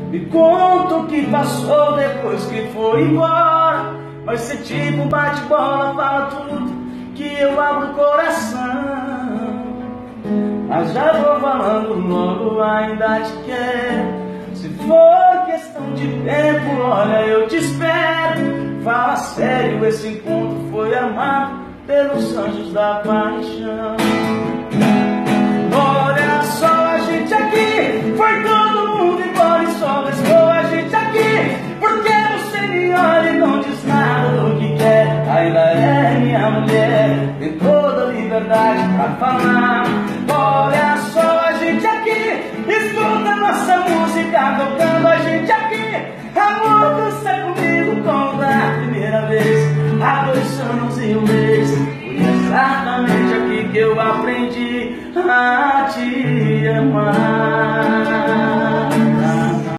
Me conta o que passou depois que foi embora. Vai ser tipo um bate-bola, fala tudo que eu abro o coração. Mas já vou falando logo, ainda te quero. Se for questão de tempo, olha, eu te espero. Fala sério, esse encontro foi armado pelos anjos da paixão. Olha só a gente aqui, foi todo mundo embora e só restou a gente aqui. Porque você me olha e não diz nada do que quer. Ainda é minha mulher, tem toda a liberdade pra falar. Olha só a gente aqui, escuta nossa música tocando a gente aqui. Amor, dança comigo como da primeira vez. Há 2 anos e 1 mês, foi exatamente aqui que eu aprendi a te amar.